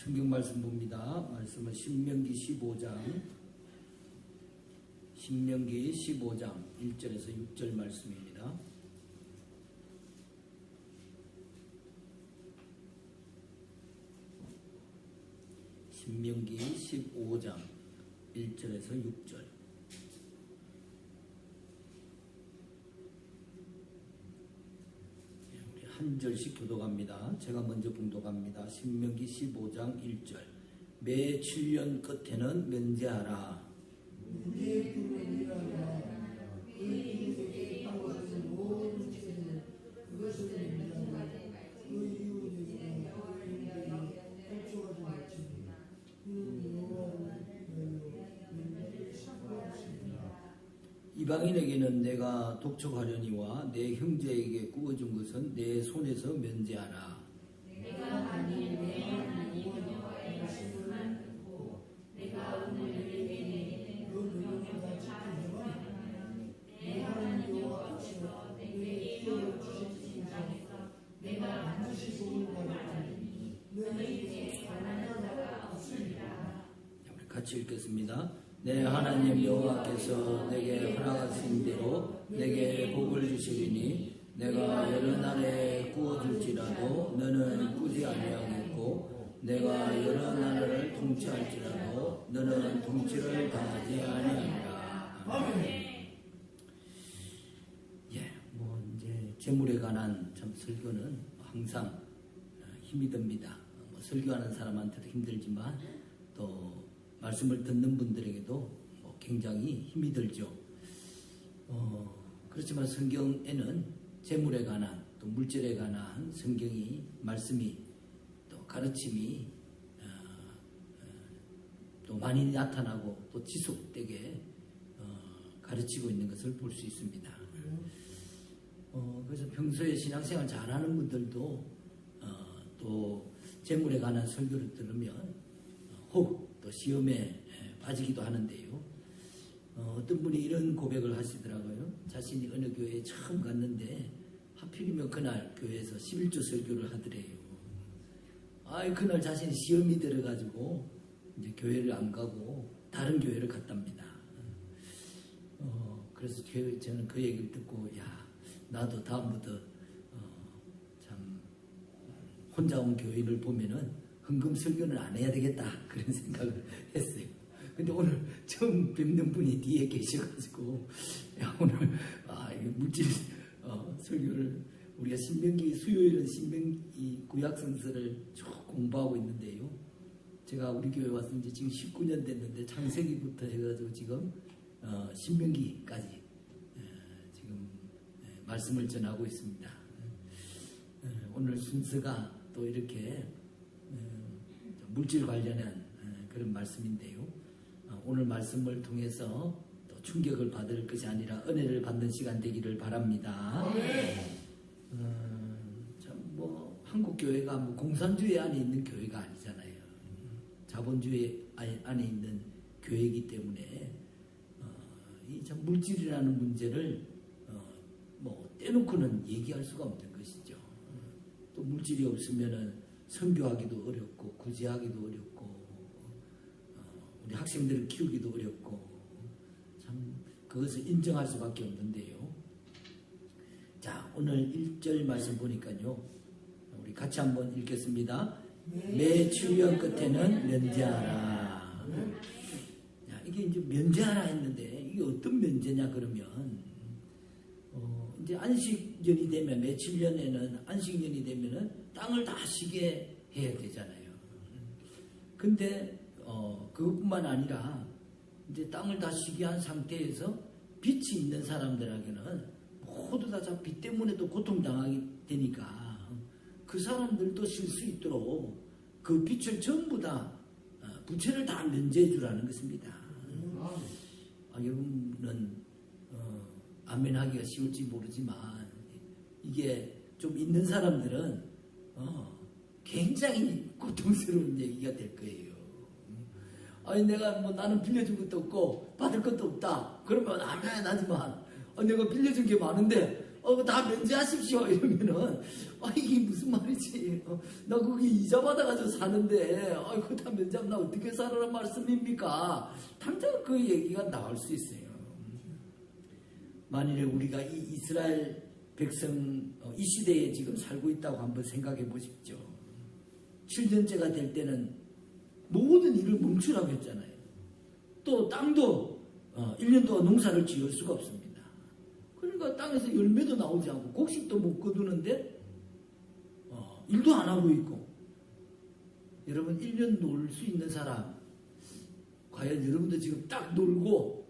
성경 말씀 봅니다. 말씀은 신명기 15장 1절에서 6절 말씀입니다. 신명기 15장 1절에서 6절. 우리 한 절씩 교독합니다. 제가 먼저 봉독합니다. 신명기 15장 1절. 매 7년 끝에는 면제하라. 이방인에게는 내가 독촉하려니와 내 형제에게 구워준 것은 내 손에서 면제하라. 내가 만일 내 하나님 여호와의 말씀만 듣고 내가 오늘 너희에게 그 명령을 지키면 내 하나님 여호와께서 내게 이어 주신 땅에서 내가 반드시 복을 받으리니 너희에게 가난한 자가 없으리라. 우리 같이 읽겠습니다. 내 하나님 여호와께서 내게 허락하신 대로 내게 복을 주시리니 내가 여러 날에 구워줄지라도 너는 꾸지 아니하겠고 내가 여러 날을 통치할지라도 너는 통치를 다하지 아니하리라. 이제 재물에 관한 참 설교는 항상 힘이 듭니다. 설교하는 사람한테도 힘들지만 또 말씀을 듣는 분들에게도 굉장히 힘이 들죠. 그렇지만 성경에는 재물에 관한 또 물질에 관한 성경이 말씀이 또 가르침이 또 많이 나타나고 또 지속되게 가르치고 있는 것을 볼 수 있습니다. 그래서 평소에 신앙생활 잘하는 분들도 또 재물에 관한 설교를 들으면 혹 또 시험에 빠지기도 하는데요. 어떤 분이 이런 고백을 하시더라고요. 자신이 어느 교회에 처음 갔는데 하필이면 그날 교회에서 11조 설교를 하더래요. 그날 자신이 시험이 들어가지고 이제 교회를 안 가고 다른 교회를 갔답니다. 그래서 저는 그 얘기를 듣고 나도 다음부터 참 혼자 온 교인을 보면은 헌금 설교는 안 해야 되겠다 그런 생각을 했어요. 근데 오늘 처음 뵙는 분이 뒤에 계셔가지고 오늘 물질 설교를 우리가 신명기 수요일은 신명기 구약성서를 쭉 공부하고 있는데요. 제가 우리 교회 와서 이제 지금 19년 됐는데 창세기부터 해가지고 지금 신명기까지 지금 말씀을 전하고 있습니다. 오늘 순서가 또 이렇게 물질 관련한 그런 말씀인데요. 오늘 말씀을 통해서 또 충격을 받을 것이 아니라 은혜를 받는 시간 되기를 바랍니다. 한국 교회가 공산주의 안에 있는 교회가 아니잖아요. 자본주의 안에 있는 교회이기 때문에 이 참 물질이라는 문제를 떼놓고는 얘기할 수가 없는 것이죠. 또 물질이 없으면은 선교하기도 어렵고 구제하기도 어렵고 우리 학생들을 키우기도 어렵고 참 그것을 인정할 수밖에 없는데요. 자, 오늘 1절 말씀 보니까요. 우리 같이 한번 읽겠습니다. 매 7년 끝에는 면제하라. 이게 이제 면제하라 했는데 이게 어떤 면제냐 그러면 이제 안식년이 되면 매 7년에는 안식년이 되면은 땅을 다 쉬게 해야 되잖아요. 근데 그것뿐만 아니라 이제 땅을 다 쉬게 한 상태에서 빛이 있는 사람들에게는 모두 다 빛 때문에도 고통당하게 되니까 그 사람들도 쉴 수 있도록 그 빛을 전부 다 부채를 다 면제해 주라는 것입니다. 여러분은 아멘하기가 쉬울지 모르지만 이게 좀 있는 사람들은 굉장히 고통스러운 얘기가 될 거예요. 내가 나는 빌려준 것도 없고 받을 것도 없다. 그러면 아멘 하지만 내가 빌려준 게 많은데 다 면제하십시오 이러면은 이게 무슨 말이지? 나 거기 이자 받아가지고 사는데 그거 다 면제하면 나 어떻게 살아란 말씀입니까? 당장 그 얘기가 나올 수 있어요. 만일에 우리가 이 이스라엘 백성 이 시대에 지금 살고 있다고 한번 생각해 보십시오. 7년째가 될 때는 모든 일을 멈추라고 했잖아요. 또 땅도 1년 동안 농사를 지을 수가 없습니다. 그러니까 땅에서 열매도 나오지 않고 곡식도 못 거두는데 일도 안 하고 있고. 여러분 1년 놀 수 있는 사람 과연 여러분도 지금 딱 놀고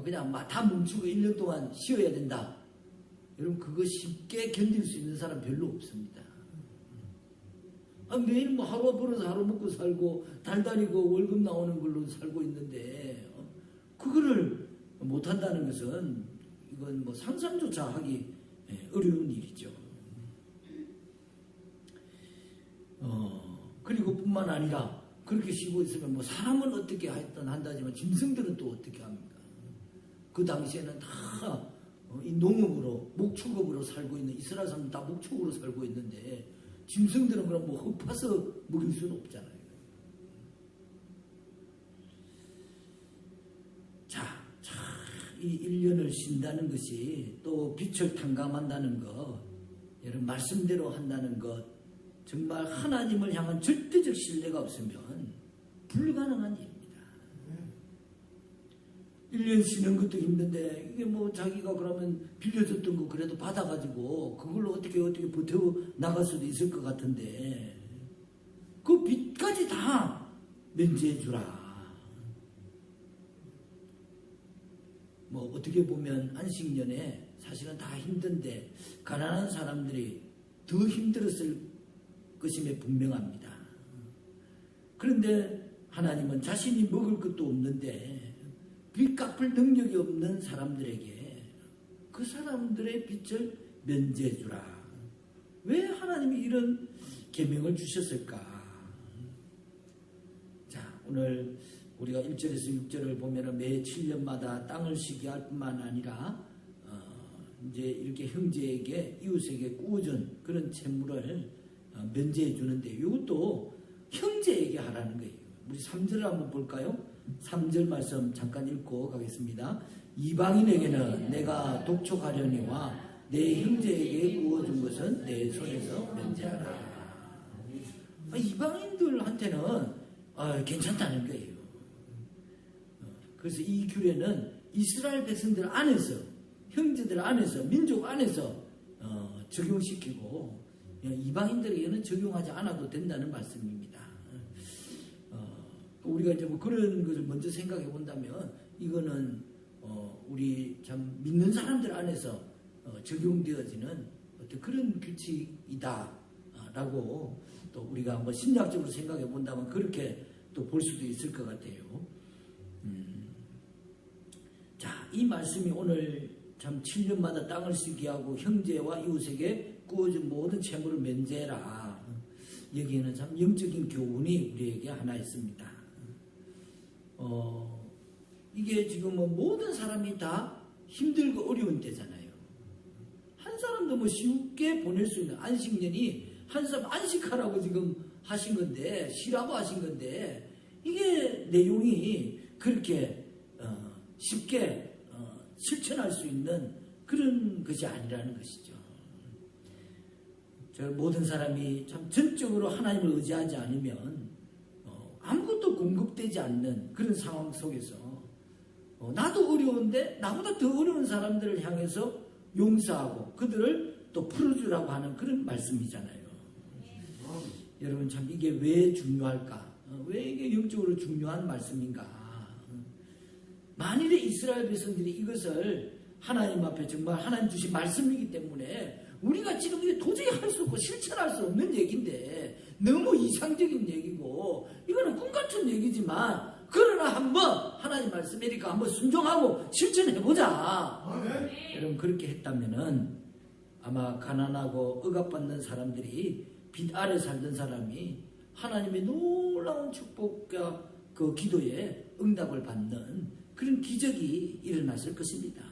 그냥 다 멈추고 1년 동안 쉬어야 된다. 여러분 그거 쉽게 견딜 수 있는 사람 별로 없습니다. 매일 뭐 하루 벌어서 하루 먹고 살고 달달이 그 월급 나오는 걸로 살고 있는데 그거를 못한다는 것은 이건 뭐 상상조차 하기 어려운 일이죠. 그리고 뿐만 아니라 그렇게 쉬고 있으면 뭐 사람은 어떻게 하든 한다지만 짐승들은 또 어떻게 합니까? 그 당시에는 다 이 농업으로 목축업으로 살고 있는 이스라엘 사람은 다 목축으로 살고 있는데 짐승들은 그럼 뭐 흡파서 먹일 수는 없잖아요. 이 1년을 쉰다는 것이 또 빛을 탕감한다는 것, 여러분 말씀대로 한다는 것, 정말 하나님을 향한 절대적 신뢰가 없으면 불가능한 일입니다. 1년 쉬는 것도 힘든데 이게 뭐 자기가 그러면 빌려줬던 거 그래도 받아가지고 그걸로 어떻게 버텨 나갈 수도 있을 것 같은데 그 빚까지 다 면제해 주라. 뭐 어떻게 보면 안식년에 사실은 다 힘든데 가난한 사람들이 더 힘들었을 것임에 분명합니다. 그런데 하나님은 자신이 먹을 것도 없는데 빚 갚을 능력이 없는 사람들에게 그 사람들의 빚을 면제해 주라. 왜 하나님이 이런 계명을 주셨을까? 자, 오늘 우리가 1절에서 6절을 보면 매 7년마다 땅을 쉬게 할 뿐만 아니라 이제 이렇게 형제에게 이웃에게 꾸어준 그런 채무를 면제해 주는데 이것도 형제에게 하라는 거예요. 우리 3절을 한번 볼까요? 3절 말씀 잠깐 읽고 가겠습니다. 이방인에게는 내가 독촉하려니와 내 형제에게 꾸어준 것은 내 손에서 면제하라. 이방인들한테는 괜찮다는 거예요. 그래서 이 규례는 이스라엘 백성들 안에서, 형제들 안에서, 민족 안에서 적용시키고 이방인들에게는 적용하지 않아도 된다는 말씀입니다. 우리가 이제 뭐 그런 것을 먼저 생각해 본다면 이거는 우리 참 믿는 사람들 안에서 적용되어지는 어떤 그런 규칙이다라고 또 우리가 한번 심리학적으로 생각해 본다면 그렇게 또 볼 수도 있을 것 같아요. 자, 이 말씀이 오늘 참 7년마다 땅을 쉬게 하고 형제와 이웃에게 꾸어준 모든 채무를 면제해라. 여기에는 참 영적인 교훈이 우리에게 하나 있습니다. 이게 지금 뭐 모든 사람이 다 힘들고 어려운 때잖아요. 한 사람도 뭐 쉽게 보낼 수 있는 안식년이 한 사람 안식하라고 지금 하신 건데, 쉬라고 하신 건데, 이게 내용이 그렇게 쉽게 실천할 수 있는 그런 것이 아니라는 것이죠. 모든 사람이 참 전적으로 하나님을 의지하지 않으면 아무것도 공급되지 않는 그런 상황 속에서 나도 어려운데 나보다 더 어려운 사람들을 향해서 용서하고 그들을 또 풀어주라고 하는 그런 말씀이잖아요. 여러분 참 이게 왜 중요할까? 왜 이게 영적으로 중요한 말씀인가? 만일에 이스라엘 백성들이 이것을 하나님 앞에 정말 하나님 주신 말씀이기 때문에 우리가 지금 이게 도저히 할 수 없고 실천할 수 없는 얘기인데 너무 이상적인 얘기고 이거는 꿈 같은 얘기지만 그러나 한번 하나님 말씀이니까 한번 순종하고 실천해보자. 여러분 그렇게 했다면은 아마 가난하고 억압받는 사람들이 빛 아래 살던 사람이 하나님의 놀라운 축복과 그 기도에 응답을 받는 그런 기적이 일어났을 것입니다.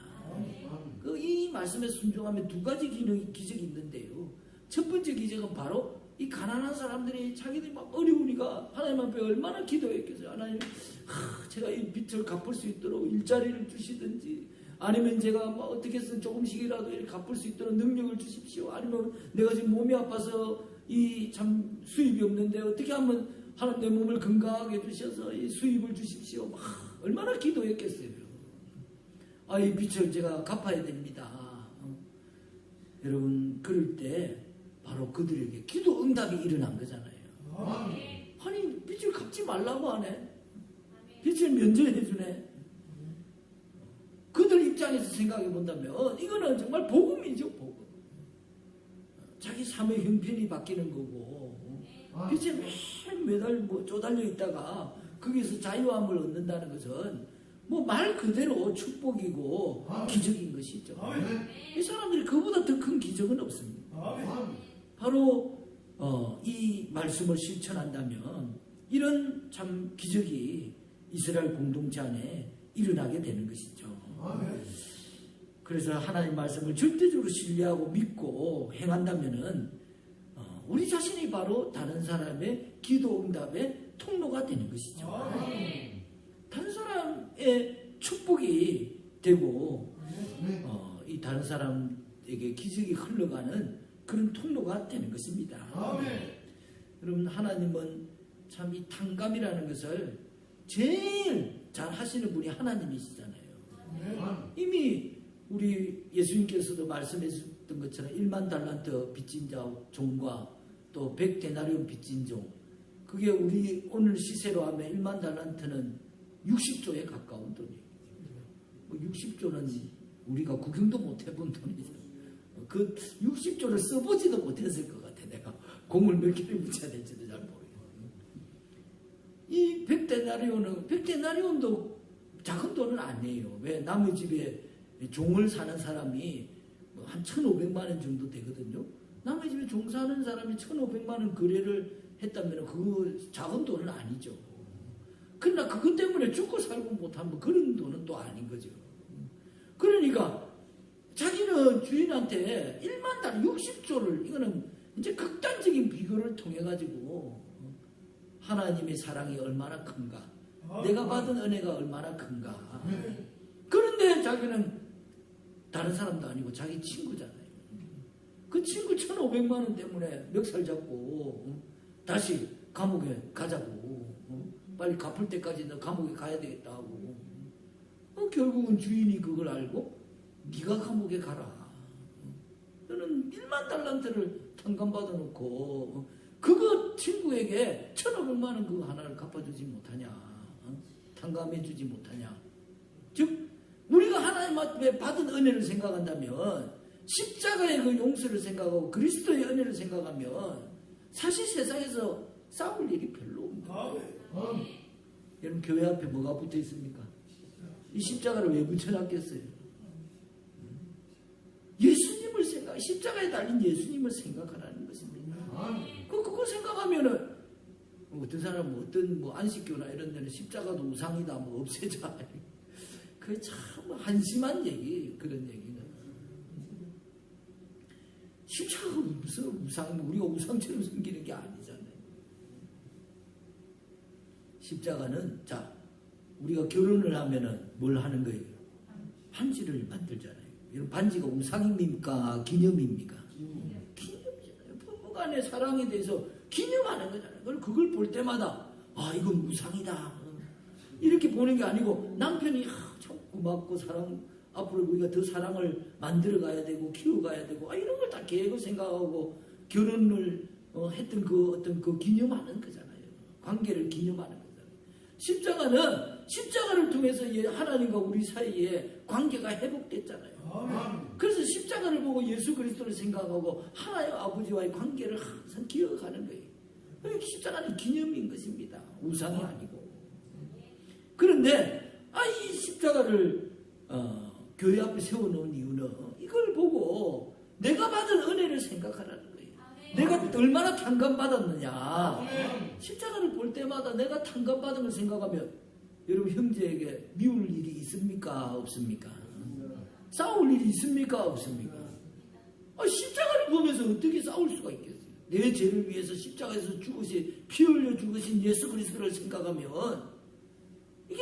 이 말씀에 순종하면 두 가지 기적이 있는데요. 첫 번째 기적은 바로 이 가난한 사람들이 자기들이 막 어려우니까 하나님 앞에 얼마나 기도했겠어요. 하나님, 제가 이 빚을 갚을 수 있도록 일자리를 주시든지, 아니면 제가 뭐 어떻게 해서 조금씩이라도 이렇게 갚을 수 있도록 능력을 주십시오. 아니면 내가 지금 몸이 아파서 이 참 수입이 없는데 어떻게 하면 하나님 내 몸을 건강하게 해주셔서 이 수입을 주십시오. 막 얼마나 기도했겠어요. 이 빚을 제가 갚아야 됩니다. 여러분, 그럴 때 바로 그들에게 기도 응답이 일어난 거잖아요. 아니, 빚을 갚지 말라고 하네. 빚을 면제해 주네. 그들 입장에서 생각해 본다면 이거는 정말 복음이죠, 복음. 자기 삶의 형편이 바뀌는 거고, 빚에 매달 뭐 쪼달려 있다가 거기서 자유함을 얻는다는 것은 뭐 말 그대로 축복이고 기적인 것이죠. 이 사람들이 그보다 더 큰 기적은 없습니다. 바로 이 말씀을 실천한다면 이런 참 기적이 이스라엘 공동체 안에 일어나게 되는 것이죠. 그래서 하나님 말씀을 절대적으로 신뢰하고 믿고 행한다면은 우리 자신이 바로 다른 사람의 기도 응답의 통로가 되는 것이죠. 다른 사람의 축복이 되고 이 다른 사람에게 기적이 흘러가는 그런 통로가 되는 것입니다. 여러분, 하나님은 참 이 탕감이라는 것을 제일 잘 하시는 분이 하나님이시잖아요. 이미 우리 예수님께서도 말씀하셨던 것처럼 1만 달란트 빚진 자 종과 또 100데나리온 빚진 종, 그게 우리 오늘 시세로 하면 1만 달란트는 60조에 가까운 돈이에요. 60조는 우리가 구경도 못 해본 돈이죠. 그 60조를 써보지도 못했을 것 같아. 내가 공을 몇 개를 묻혀야 될지도 잘 모르겠어요. 이 100데나리온도 작은 돈은 아니에요. 왜? 남의 집에 종을 사는 사람이 한 1,500만 원 정도 되거든요. 남의 집에 종 사는 사람이 1,500만 원 거래를 했다면 그거 작은 돈은 아니죠. 그러나 그것 때문에 죽고 살고 못하면 그런 돈은 또 아닌 거죠. 그러니까 자기는 주인한테 1만 달 60조를, 이거는 이제 극단적인 비교를 통해 가지고 하나님의 사랑이 얼마나 큰가, 내가 받은 은혜가 얼마나 큰가. 그런데 자기는 다른 사람도 아니고 자기 친구잖아요. 그 친구 1,500만 원 때문에 멱살 잡고 다시 감옥에 가자고, 빨리 갚을 때까지 너 감옥에 가야 되겠다 하고, 결국은 주인이 그걸 알고 네가 감옥에 가라. 너는 1만 달란트를 탕감받아 놓고 그거 친구에게 1,500만 원 그거 하나를 갚아주지 못하냐, 탕감해주지 못하냐. 즉 우리가 하나님 앞에 받은 은혜를 생각한다면, 십자가의 그 용서를 생각하고 그리스도의 은혜를 생각하면 사실 세상에서 싸울 일이 별로 없습니다. 여러분, 교회 앞에 뭐가 붙어 있습니까? 이 십자가를 왜 붙여놨겠어요? 예수님을 십자가에 달린 예수님을 생각하라는 것입니다. 그거 생각하면은 어떤 사람은 어떤 안식교나 이런 데는 십자가도 우상이다, 없애자. 그게 참 한심한 얘기, 그런 얘기는. 십자가가 무슨 우상, 우리가 우상처럼 섬기는 게 아니잖아요. 십자가는, 우리가 결혼을 하면은 뭘 하는 거예요? 반지를 만들잖아요. 이런 반지가 우상입니까? 기념입니까? 기념이잖아요. 부부간의 사랑에 대해서 기념하는 거잖아요. 그걸 볼 때마다 이건 우상이다, 이렇게 보는 게 아니고, 남편이 참 고맙고 앞으로 우리가 더 사랑을 만들어가야 되고 키워가야 되고 이런 걸 다 계획을 생각하고 결혼을 했던 그 어떤 그 기념하는 거잖아요. 관계를 기념하는 거잖아요. 십자가를 통해서 하나님과 우리 사이에 관계가 회복됐잖아요. 그래서 십자가를 보고 예수 그리스도를 생각하고 하나님 아버지와의 관계를 항상 기억하는 거예요. 십자가는 기념인 것입니다. 우상이 아니고. 그런데 이 십자가를 교회 앞에 세워놓은 이유는 이걸 보고 내가 받은 은혜를 생각하라는 거예요. 내가 얼마나 탕감받았느냐. 십자가를 볼 때마다 내가 탕감받은 걸 생각하면 여러분, 형제에게 미울 일이 있습니까? 없습니까? 싸울 일이 있습니까? 없습니까? 십자가를 보면서 어떻게 싸울 수가 있겠어요? 내 죄를 위해서 십자가에서 죽으신, 피 흘려 죽으신 예수 그리스도를 생각하면 이게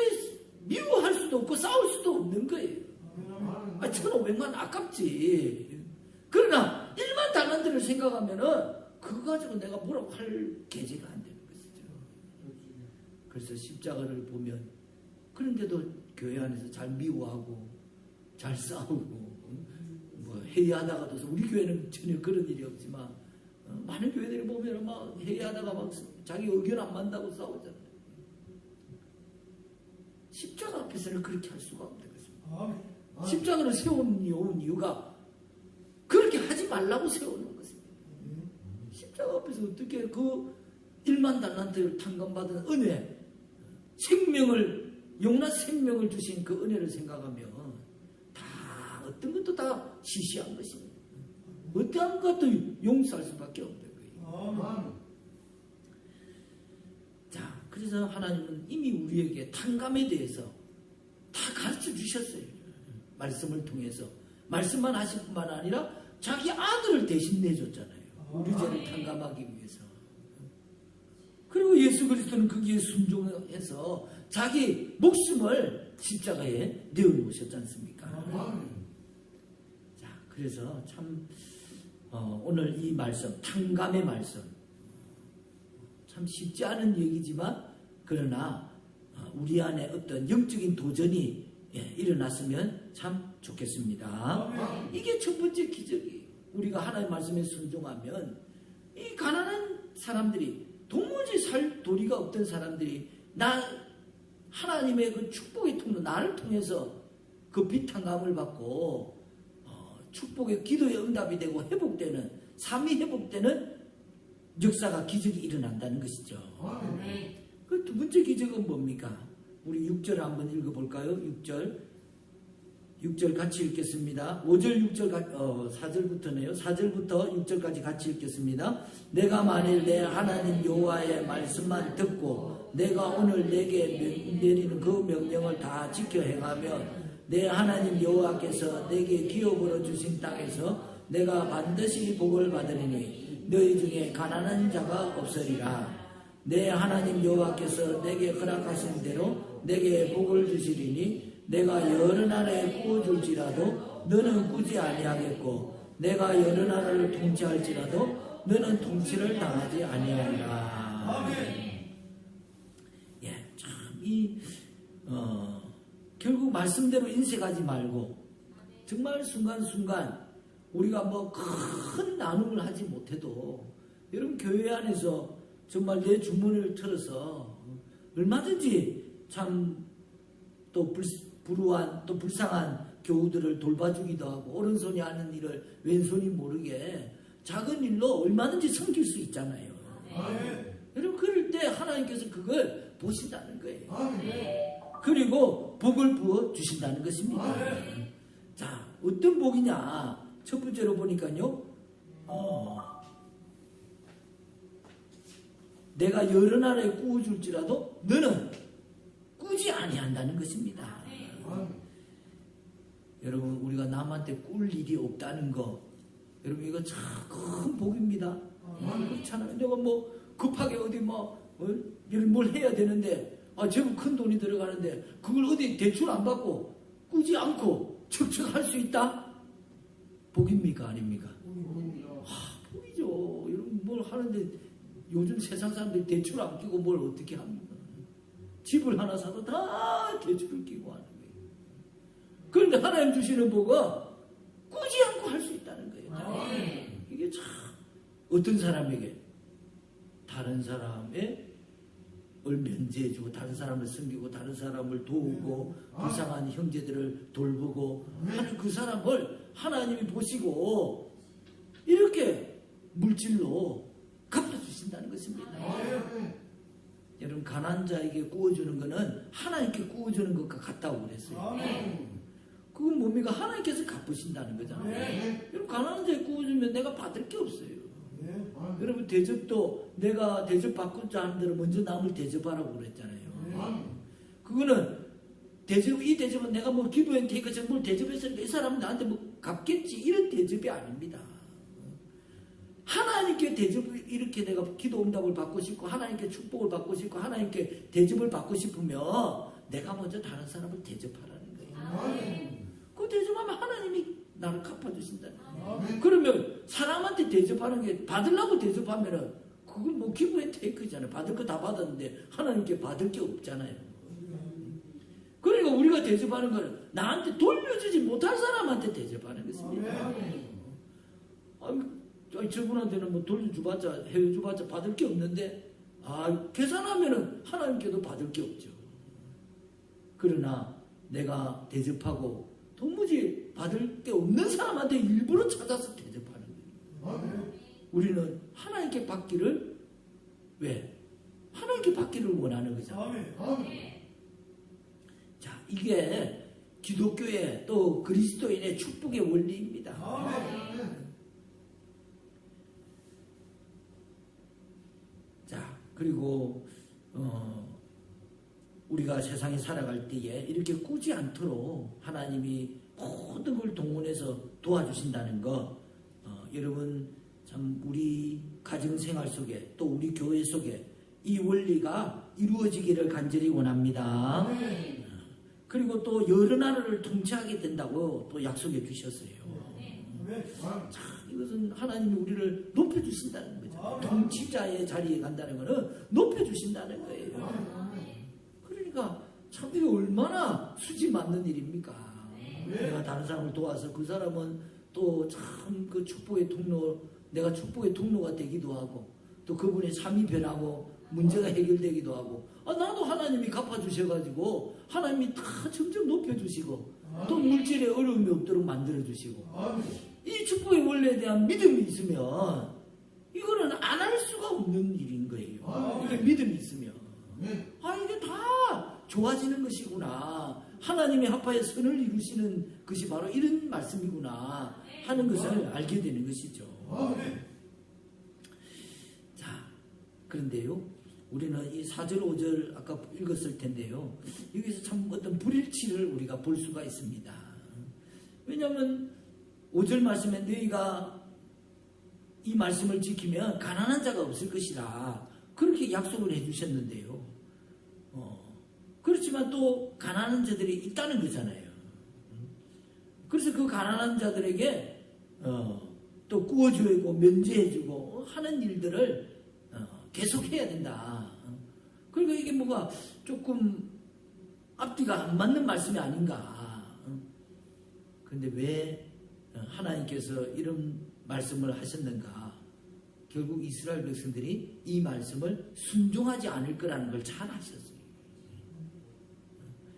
미워할 수도 없고 싸울 수도 없는 거예요. 1,500만 아깝지. 그러나 1만 달란트를 생각하면은 그거 가지고 내가 뭐라고 할 계제가 안 되는 것이죠. 그래서 십자가를 보면, 그런데도 교회 안에서 잘 미워하고 잘 싸우고 뭐 회의하다가도, 우리 교회는 전혀 그런 일이 없지만 많은 교회들이 보면 막 회의하다가 막 자기 의견 안 맞다고 싸우잖아요. 십자가 앞에서는 그렇게 할 수가 없는 것입니다. 십자가를 세운 이유가 그렇게 하지 말라고 세우는 것입니다. 십자가 앞에서 어떻게 그 1만 달란트를 탕감받은 은혜, 생명을, 영원한 생명을 주신 그 은혜를 생각하면 다 어떤 것도 다 시시한 것입니다. 어떠한 것도 용서할 수밖에 없는 거예요. 자, 그래서 하나님은 이미 우리에게 탕감에 대해서 다 가르쳐 주셨어요. 말씀을 통해서. 말씀만 하실 뿐만 아니라 자기 아들을 대신 내줬잖아요. 우리 죄를 탕감하기 위해서. 그리고 예수 그리스도는 거기에 순종해서 자기 목숨을 십자가에 내어놓으셨지 않습니까? 자, 그래서 참 오늘 이 말씀, 탕감의 말씀, 참 쉽지 않은 얘기지만, 그러나 우리 안에 어떤 영적인 도전이 일어났으면 참 좋겠습니다. 이게 첫 번째 기적이에요. 우리가 하나님의 말씀에 순종하면 이 가난한 사람들이, 도무지 살 도리가 없던 사람들이 하나님의 그 축복의 통로, 나를 통해서 그 비탄감을 받고 축복의 기도의 응답이 되고 회복되는, 삶이 회복되는 역사가, 기적이 일어난다는 것이죠. 그 두 번째 기적은 뭡니까? 우리 6절 한번 읽어볼까요? 6절 같이 읽겠습니다. 5절, 6절, 4절부터네요. 4절부터 6절까지 같이 읽겠습니다. 내가 만일 내 하나님 여호와의 말씀만 듣고 내가 오늘 내게 내리는 그 명령을 다 지켜 행하면 내 하나님 여호와께서 내게 기업으로 주신 땅에서 내가 반드시 복을 받으리니 너희 중에 가난한 자가 없으리라. 내 하나님 여호와께서 내게 허락하신 대로 내게 복을 주시리니 내가 여러 나라에 꾸어줄지라도 너는 꾸지 아니하겠고 내가 여러 나라를 통치할지라도 너는 통치를 당하지 아니하리라. 예, 참 결국 말씀대로 인색하지 말고 정말 순간순간 우리가 뭐 큰 나눔을 하지 못해도 여러분 교회 안에서 정말 내 주머니를 털어서 얼마든지 참 또 불우한 또 불쌍한 교우들을 돌봐주기도 하고 오른손이 하는 일을 왼손이 모르게 작은 일로 얼마든지 섬길 수 있잖아요. 여러분 그럴 때 하나님께서 그걸 보신다는 거예요. 그리고 복을 부어 주신다는 것입니다. 자, 어떤 복이냐? 첫 번째로 보니까요. 내가 여러 나라에 꾸어줄지라도 너는 꾸지 아니한다는 것입니다. 여러분 우리가 남한테 꿀 일이 없다는 거, 여러분 이거 참 큰 복입니다. 그렇잖아요. 내가 뭐 급하게 어디 뭘 해야 되는데 제법 큰 돈이 들어가는데 그걸 어디 대출 안 받고 꾸지 않고 척척 할 수 있다? 복입니까? 아닙니까? 복이죠. 여러분 뭘 하는데 요즘 세상 사람들이 대출 안 끼고 뭘 어떻게 합니까? 집을 하나 사도 다 대출을 끼고 하는 거예요. 그런데 하나님 주시는 복은 꾸지 않고 할 수 있다는 거예요. 이게 참 어떤 사람에게 다른 사람의 면제해주고 다른 사람을 섬기고 다른 사람을 도우고 불쌍한 형제들을 돌보고 하는 그 사람을 하나님이 보시고 이렇게 물질로 갚아주신다는 것입니다. 여러분 가난한 자에게 구워주는 것은 하나님께 구워주는 것과 같다고 그랬어요. 그건 뭡니까? 하나님께서 갚으신다는 거잖아요. 여러분 가난한 자에게 구워주면 내가 받을 게 없어요. 여러분 대접도 내가 대접받고자 하는 대로 먼저 남을 대접하라고 그랬잖아요. 그거는 이 대접은 내가 뭐 기브앤테이크 뭘 대접했으니까 이 사람은 나한테 뭐 갚겠지, 이런 대접이 아닙니다. 하나님께 대접을, 이렇게 내가 기도 응답을 받고 싶고 하나님께 축복을 받고 싶고 하나님께 대접을 받고 싶으면 내가 먼저 다른 사람을 대접하라는 거예요. 그 대접하면 하나님이 나를 갚아주신다는 거예요. 그러면 사람한테 대접하는 게, 받으려고 대접하면은 그건 뭐 기브앤테이크잖아요. 받을 거 다 받았는데 하나님께 받을 게 없잖아요. 그러니까 우리가 대접하는 건 나한테 돌려주지 못할 사람한테 대접하는 것입니다. 저분한테는 뭐 돌려주봤자, 해줘봤자 받을 게 없는데, 계산하면은 하나님께도 받을 게 없죠. 그러나 내가 대접하고 도무지 받을 게 없는 사람한테 일부러 찾아서 대접하는 거예요. 우리는 하나님께 받기를, 왜? 하나님께 받기를 원하는 거잖아요. 자, 이게 기독교의 또 그리스도인의 축복의 원리입니다. 자, 그리고 우리가 세상에 살아갈 때에 이렇게 꾸지 않도록 하나님이 모든 걸 동원해서 도와주신다는 거, 여러분 참 우리 가정생활 속에 또 우리 교회 속에 이 원리가 이루어지기를 간절히 원합니다. 그리고 또 여러 나라를 통치하게 된다고 또 약속해 주셨어요. 자, 이것은 하나님이 우리를 높여주신다는 거죠. 통치자의 자리에 간다는 것은 높여주신다는 거예요. 그러니까 참 이게 얼마나 수지 맞는 일입니까? 내가 다른 사람을 도와서 그 사람은 또 참 그 축복의 통로, 내가 축복의 통로가 되기도 하고, 또 그분의 삶이 변하고 문제가 해결되기도 하고, 나도 하나님이 갚아주셔가지고 하나님이 다 점점 높여주시고 또 물질에 어려움이 없도록 만들어주시고, 이 축복의 원리에 대한 믿음이 있으면 이거는 안 할 수가 없는 일인 거예요. 이게 믿음이 있으면 이게 다 좋아지는 것이구나, 하나님이 합하여 선을 이루시는 것이 바로 이런 말씀이구나 하는 것을 알게 되는 것이죠. 자, 그런데요, 우리는 이 4절 5절 아까 읽었을 텐데요, 여기서 참 어떤 불일치를 우리가 볼 수가 있습니다. 왜냐하면 5절 말씀에 너희가 이 말씀을 지키면 가난한 자가 없을 것이라 그렇게 약속을 해주셨는데요, 그렇지만 또 가난한 자들이 있다는 거잖아요. 그래서 그 가난한 자들에게 또 구워주고 면제해주고 하는 일들을 계속해야 된다. 그러니까 이게 뭐가 조금 앞뒤가 안 맞는 말씀이 아닌가. 그런데 왜 하나님께서 이런 말씀을 하셨는가? 결국 이스라엘 백성들이 이 말씀을 순종하지 않을 거라는 걸 잘 아셨어요.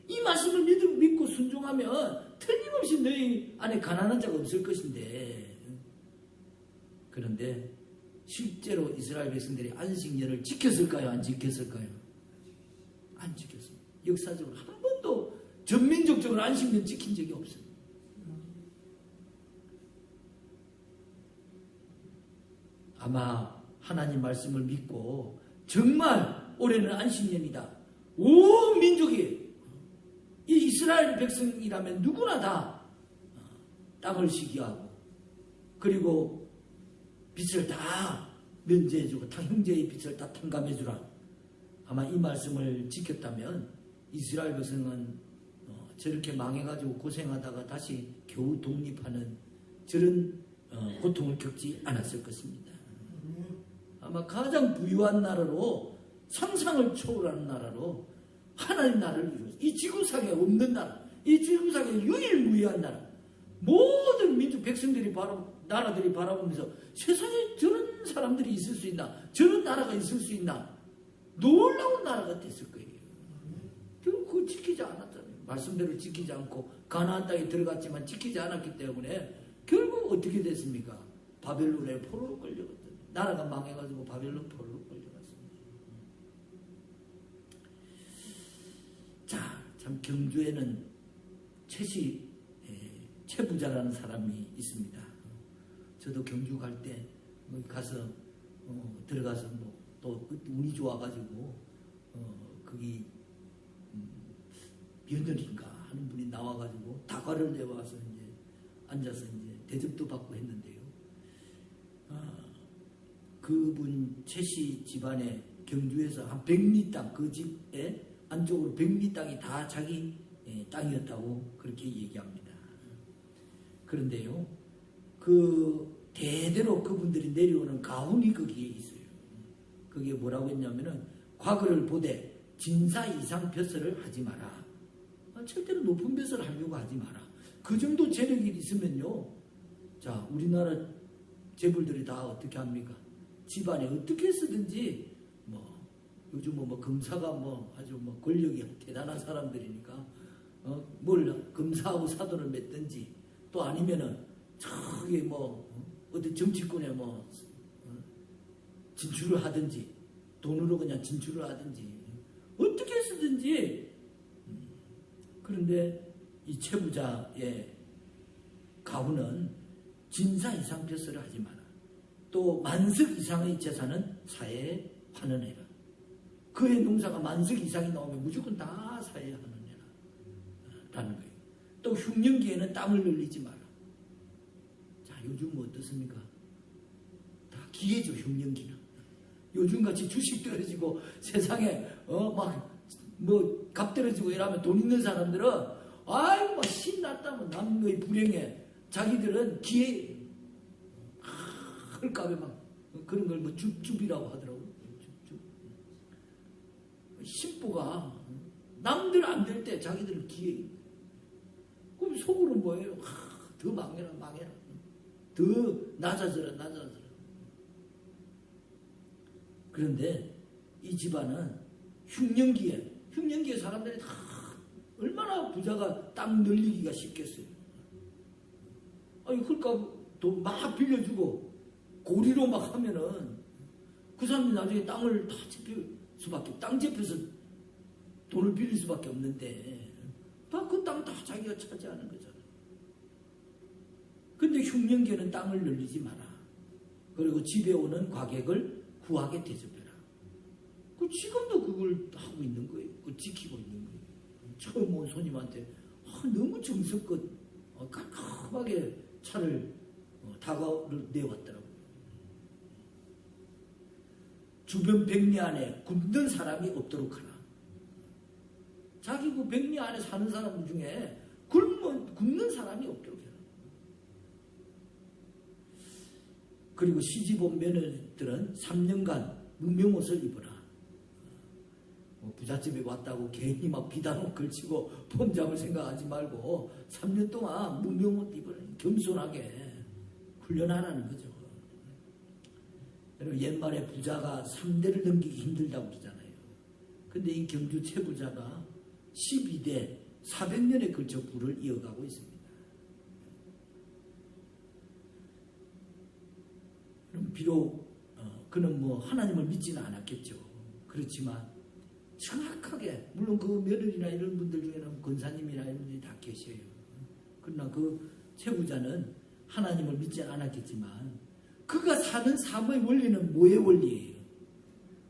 이 말씀을 믿고 순종하면 틀림없이 너희 안에 가난한 자가 없을 것인데, 그런데 실제로 이스라엘 백성들이 안식년을 지켰을까요? 안 지켰을까요? 안 지켰습니다. 역사적으로 한 번도 전민족적으로 안식년 지킨 적이 없어요. 아마 하나님 말씀을 믿고 정말 올해는 안식년이다, 온 민족이 이 이스라엘 백성이라면 누구나 다 땅을 시기하고 그리고 빚을 다 면제해주고 형제의 빚을 다 탕감해주라, 아마 이 말씀을 지켰다면 이스라엘 백성은 저렇게 망해가지고 고생하다가 다시 겨우 독립하는 저런 고통을 겪지 않았을 것입니다. 아마 가장 부유한 나라로, 상상을 초월하는 나라로 하나님 나라를 이루었어요. 이 지구상에 없는 나라, 이 지구상에 유일무이한 나라, 모든 민족 백성들이 나라들이 바라보면서 세상에 저런 사람들이 있을 수 있나, 저런 나라가 있을 수 있나, 놀라운 나라가 됐을 거예요. 결국 그거 지키지 않았잖아요. 말씀대로 지키지 않고 가나안 땅에 들어갔지만 지키지 않았기 때문에 결국 어떻게 됐습니까? 바벨론의 포로로 끌려갔거든요. 나라가 망해가지고 바벨론 포로로 끌려갔습니다. 자, 참 경주에는 최부자라는 사람이 있습니다. 저도 경주 갈 때 가서 들어가서 또 운이 좋아가지고 거기 며느리인가 나와가지고 다과를 내와서 이제 앉아서 이제 대접도 받고 했는데요. 그분 최씨 집안에 경주에서 한 100리 땅, 그 집에 안쪽으로 100리 땅이 다 자기 땅이었다고 그렇게 얘기합니다. 그런데요, 그 대대로 그분들이 내려오는 가훈이 거기에 있어요. 그게 뭐라고 했냐면은 과거를 보되 진사 이상 벼슬을 하지 마라. 절대로 높은 벼슬을 하려고 하지 마라. 그 정도 재력이 있으면요, 자, 우리나라 재벌들이 다 어떻게 합니까? 집안에 어떻게 쓰든지 요즘 뭐 검사가 아주 권력이 대단한 사람들이니까 뭘 검사하고 사돈을 맺든지, 또 아니면은 저기 어디 정치권에 진출을 하든지, 돈으로 그냥 진출을 하든지 어떻게 쓰든지. 그런데 이 채부자의 가훈은 진사 이상 벼슬을 하지 마라. 또 만석 이상의 재산은 사회에 환원해라. 그의 농사가 만석 이상이 나오면 무조건 다 사회에 환원해라 라는 거예요. 또 흉년기에는 땅을 늘리지 마라. 자, 요즘 어떻습니까? 다 기회죠, 흉년기는. 요즘같이 주식 떨어지고 세상에 값 떨어지고 이러면 돈 있는 사람들은 아이고 신났다면 남의 불행에 자기들은 기회 헐값에 그런 걸 줍줍이라고 하더라고요. 줍줍. 심보가 남들 안 될 때 자기들은 기회. 그럼 속으로 뭐예요? 더 망해라. 더 낮아져라. 그런데 이 집안은 흉년기에 사람들이 다 얼마나 부자가 땅 늘리기가 쉽겠어요. 아니, 헐값도 막 빌려주고 고리로 막 하면은 그 사람들이 나중에 땅을 다 땅 잡혀서 돈을 빌릴 수밖에 없는데 다 그 땅 다 자기가 차지하는 거잖아요. 근데 흉년기에는 땅을 늘리지 마라. 그리고 집에 오는 과객을 후하게 대접해라. 지금도 그걸 하고 있는 거예요. 지키고 있는 거예요. 처음 온 손님한테 너무 정성껏 깔끔하게 차를 다가를 내왔더라고요. 주변 백리 안에 굶는 사람이 없도록 하라. 자기 그 백리 안에 사는 사람 중에 굶는 사람이 없도록 해라. 그리고 시집온 며느리들은 3년간 무명옷을 입어라. 부잣집에 왔다고 괜히 막 비단옷 걸치고 폼잡을 생각하지 말고 3년 동안 무명옷 입어라. 겸손하게 훈련하라는 거죠. 여러분, 옛말에 부자가 3대를 넘기기 힘들다고 그러잖아요. 근데 이 경주 최부자가 12대 400년에 걸쳐 부를 이어가고 있습니다. 그럼 비록 그는 하나님을 믿지는 않았겠죠. 그렇지만 정확하게, 물론 그 며느리나 이런 분들 중에는 권사님이나 이런 분들이 다 계셔요. 그러나 그 최부자는 하나님을 믿지 않았겠지만 그가 사는 삶의 원리는 뭐의 원리예요?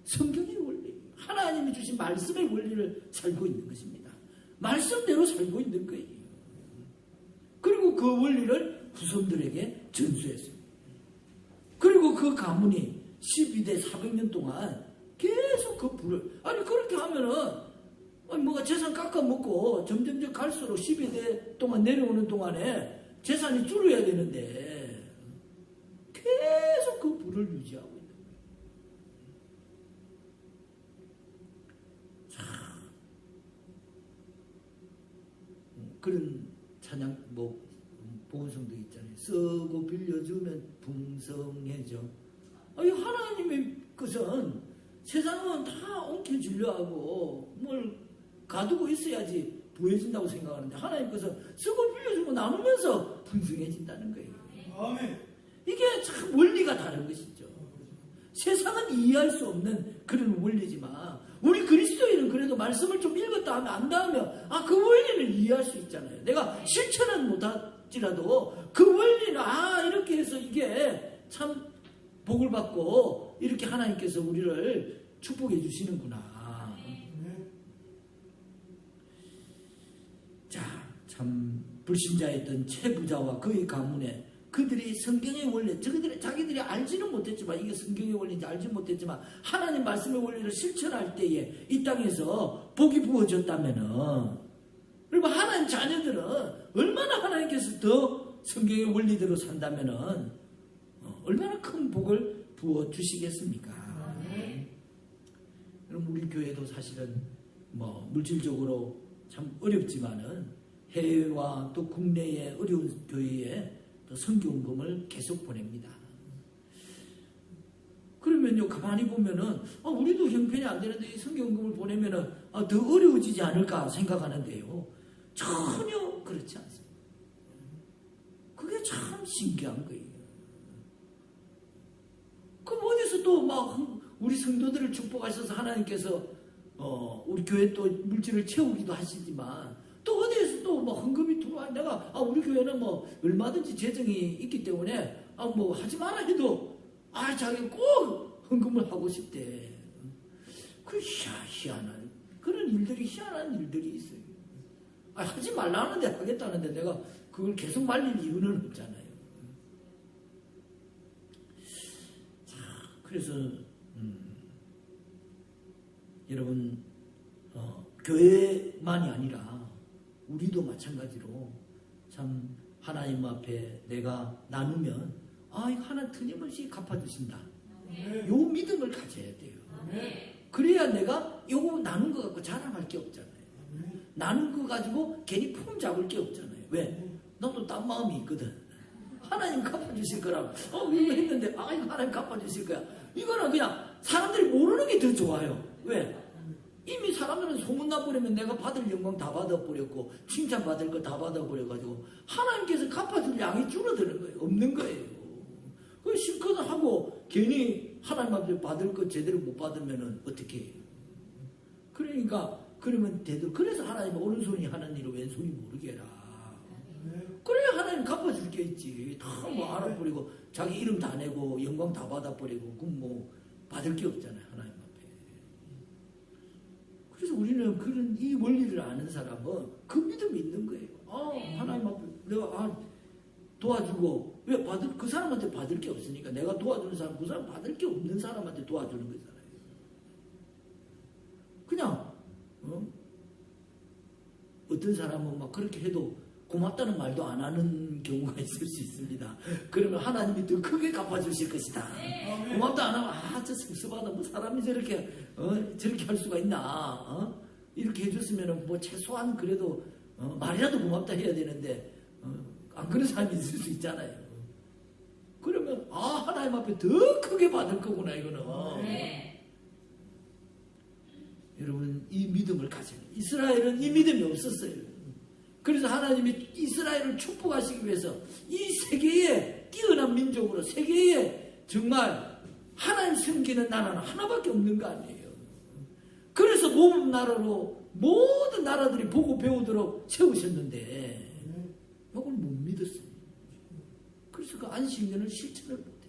성경의 원리. 하나님이 주신 말씀의 원리를 살고 있는 것입니다. 말씀대로 살고 있는 거예요. 그리고 그 원리를 후손들에게 전수했어요. 그리고 그 가문이 12대 400년 동안 계속 그 불을, 그렇게 하면은 뭐가 재산 깎아먹고 점점 갈수록 12대 동안 내려오는 동안에 재산이 줄어야 되는데 계속 그 불을 유지하고 있는 거예요. 자, 그런 찬양 보은성도 있잖아요. 쓰고 빌려주면 풍성해져. 하나님의 것은 세상은 다 엉켜주려 하고 뭘 가두고 있어야지 부해진다고 생각하는데 하나님 것은 쓰고 빌려주고 나누면서 풍성해진다는 거예요. 아멘. 이게 참 원리가 다른 것이죠. 세상은 이해할 수 없는 그런 원리지만 우리 그리스도인은 그래도 말씀을 좀 읽었다 하면 안다 하면 그 원리를 이해할 수 있잖아요. 내가 실천은 못할지라도 그 원리는 이렇게 해서 이게 참 복을 받고 이렇게 하나님께서 우리를 축복해 주시는구나. 자, 참 불신자였던 최부자와 그의 가문에 그들이 성경의 원리, 자기들이 알지는 못했지만, 이게 성경의 원리인지 알지 못했지만 하나님 말씀의 원리를 실천할 때에 이 땅에서 복이 부어졌다면은, 그리고 하나님 자녀들은 얼마나 하나님께서 더 성경의 원리대로 산다면은 얼마나 큰 복을 부어 주시겠습니까? 그럼 우리 교회도 사실은 뭐 물질적으로 참 어렵지만은 해외와 또 국내의 어려운 교회에 또 선교원금을 계속 보냅니다. 그러면요, 가만히 보면은 우리도 형편이 안 되는데 이 선교원금을 보내면은 더 어려워지지 않을까 생각하는데요, 전혀 그렇지 않습니다. 그게 참 신기한 거예요. 그럼 어디서 또 막 우리 성도들을 축복하셔서 하나님께서 우리 교회 또 물질을 채우기도 하시지만, 또 어디에서 또 뭐 헌금이 들어와. 내가 우리 교회는 뭐 얼마든지 재정이 있기 때문에 뭐 하지 마라 해도 자기 꼭 헌금을 하고 싶대. 그 희한한 그런 일들이, 희한한 일들이 있어요. 하지 말라는데 하겠다는데 내가 그걸 계속 말릴 이유는 없잖아요. 자, 그래서 여러분, 교회만이 아니라 우리도 마찬가지로 참 하나님 앞에 내가 나누면 하나님 틀림없이 갚아주신다. 요 믿음을 가져야 돼요. 그래야 내가 요거 나눈 거 갖고 자랑할 게 없잖아요. 나눈 거 가지고 괜히 품 잡을 게 없잖아요. 왜? 나도 딴 마음이 있거든. 하나님 갚아주실 거라고. 이거 했는데 하나님 갚아주실 거야. 이거는 그냥 사람들이 모르는 게 더 좋아요. 왜? 이미 사람들은 소문나버리면 내가 받을 영광 다 받아버렸고 칭찬받을 거 다 받아버려가지고 하나님께서 갚아줄 양이 줄어드는 거예요. 없는 거예요. 그 실컷 하고 괜히 하나님 앞에 받을 거 제대로 못 받으면 어떻게 해요? 그러니까 그러면 그래서 하나님은 오른손이 하는 일을 왼손이 모르게 해라. 그래야 하나님 갚아줄 게 있지. 다 뭐 알아버리고 자기 이름 다 내고 영광 다 받아버리고 그럼 뭐 받을 게 없잖아요, 하나님 앞에. 그래서 우리는 그런 이 원리를 아는 사람은 그 믿음이 있는 거예요. 하나님 앞에 내가 도와주고, 왜 그 사람한테 받을 게 없으니까. 내가 도와주는 사람, 그 사람 받을 게 없는 사람한테 도와주는 거잖아요. 그냥 어떤 사람은 막 그렇게 해도 고맙다는 말도 안 하는 경우가 있을 수 있습니다. 그러면 하나님이 더 크게 갚아주실 것이다. 고맙다 안 하면 저 섭섭하다. 뭐 사람이 저렇게 할 수가 있나. 이렇게 해줬으면 뭐 최소한 그래도 말이라도 고맙다 해야 되는데 안 그런 사람이 있을 수 있잖아요. 그러면 하나님 앞에 더 크게 받을 거구나 이거는. 여러분, 이 믿음을 가져요. 이스라엘은 이 믿음이 없었어요. 그래서 하나님이 이스라엘을 축복하시기 위해서 이 세계에 뛰어난 민족으로, 세계에 정말 하나님 섬기는 나라는 하나밖에 없는 거 아니에요. 그래서 모든 나라로 모든 나라들이 보고 배우도록 세우셨는데 이걸 못 믿었어요. 그래서 그 안식년을 실천을 못했어요.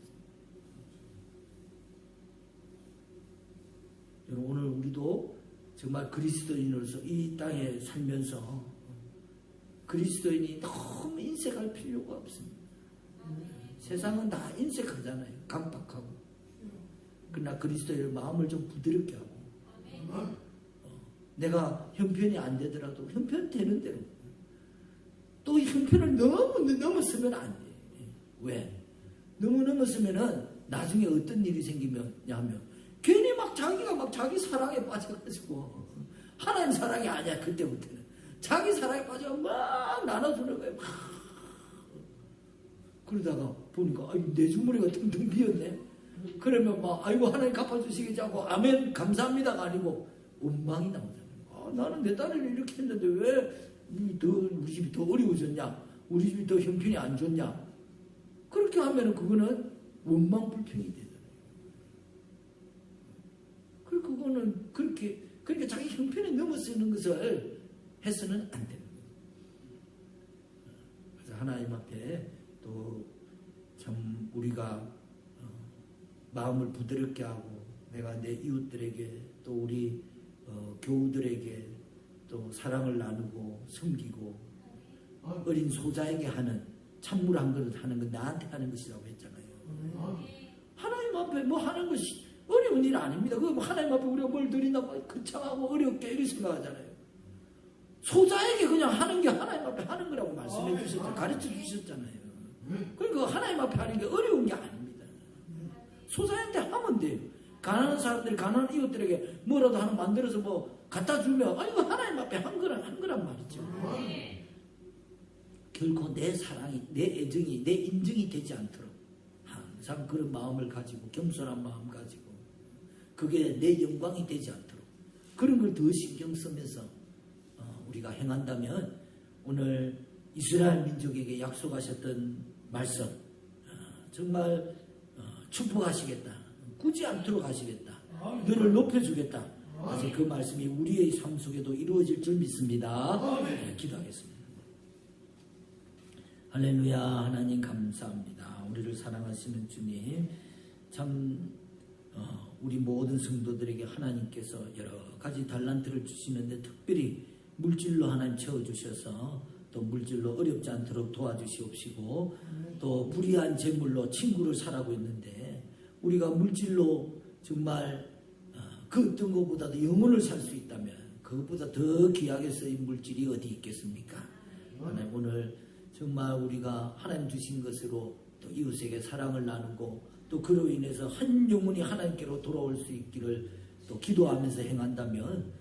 여러분, 오늘 우리도 정말 그리스도인으로서 이 땅에 살면서 그리스도인이 너무 인색할 필요가 없습니다. 세상은 다 인색하잖아요. 강박하고. 그러나 그리스도인의 마음을 좀 부드럽게 하고, 내가 형편이 안 되더라도 형편 되는 대로, 또 이 형편을 너무 넘어서면 안 돼. 왜? 너무 넘어서면은 나중에 어떤 일이 생기냐면 괜히 막 자기가 막 자기 사랑에 빠져가지고, 하나님 사랑이 아니야. 그때부터는 자기 사랑에 빠져 막 나눠주는 거예요. 막. 그러다가 보니까 내 주머니가 텅텅 비었네. 그러면 막 하나님 갚아주시겠지 하고 아멘 감사합니다가 아니고 원망이 나오잖아요. 나는 내 딸을 이렇게 했는데 왜 우리 집이 더 어려워졌냐, 우리 집이 더 형편이 안 좋냐. 그렇게 하면은 그거는 원망 불평이 되잖아요. 그리고 그거는 그러니까 자기 형편에 넘어서는 것을 해서는 안 됩니다. 그래서 하나님 앞에 또 참 우리가 마음을 부드럽게 하고, 내가 내 이웃들에게 또 우리 교우들에게 또 사랑을 나누고 섬기고, 어린 소자에게 하는 찬물 한 그릇 하는 건 나한테 하는 것이라고 했잖아요. 하나님 앞에 뭐 하는 것이 어려운 일 아닙니다. 그거 뭐 하나님 앞에 우리가 뭘 드린다고 거창하고 어렵게 이렇게 생각하잖아요. 소자에게 그냥 하는 게 하나님 앞에 하는 거라고 말씀해 주셨잖아요. 가르쳐 주셨잖아요. 그러니까 하나님 앞에 하는 게 어려운 게 아닙니다. 소자한테 하면 돼요. 가난한 사람들이 가난한 이웃들에게 뭐라도 하나 만들어서 뭐 갖다 주면 이거 하나님 앞에 한 거란 말이죠. 결코 내 사랑이, 내 애정이, 내 인정이 되지 않도록 항상 그런 마음을 가지고 겸손한 마음 가지고 그게 내 영광이 되지 않도록 그런 걸 더 신경 쓰면서 우리가 행한다면 오늘 이스라엘 민족에게 약속하셨던 말씀 정말 축복하시겠다. 굳이 않도록 하시겠다. 너를 높여주겠다. 아직 그 말씀이 우리의 삶 속에도 이루어질 줄 믿습니다. 네, 기도하겠습니다. 할렐루야. 하나님 감사합니다. 우리를 사랑하시는 주님 참 우리 모든 성도들에게 하나님께서 여러 가지 달란트를 주시는데 특별히 물질로 하나님 채워주셔서 또 물질로 어렵지 않도록 도와주시옵시고 또 불의한 재물로 친구를 사라고 했는데 우리가 물질로 정말 그 어떤 것보다도 영혼을 살 수 있다면 그것보다 더 귀하게 쓰인 물질이 어디 있겠습니까? 하나님 오늘 정말 우리가 하나님 주신 것으로 또 이웃에게 사랑을 나누고 또 그로 인해서 한 영혼이 하나님께로 돌아올 수 있기를 또 기도하면서 행한다면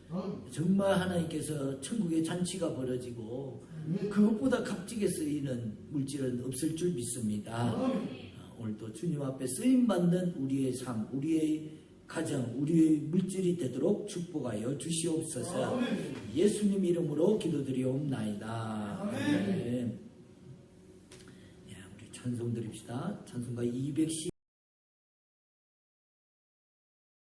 정말 하나님께서 천국의 잔치가 벌어지고 그것보다 값지게 쓰이는 물질은 없을 줄 믿습니다. 오늘도 주님 앞에 쓰임받는 우리의 삶, 우리의 가정, 우리의 물질이 되도록 축복하여 주시옵소서. 예수님 이름으로 기도드리옵나이다. 아멘. 우리 찬송 드립시다. 찬송가 210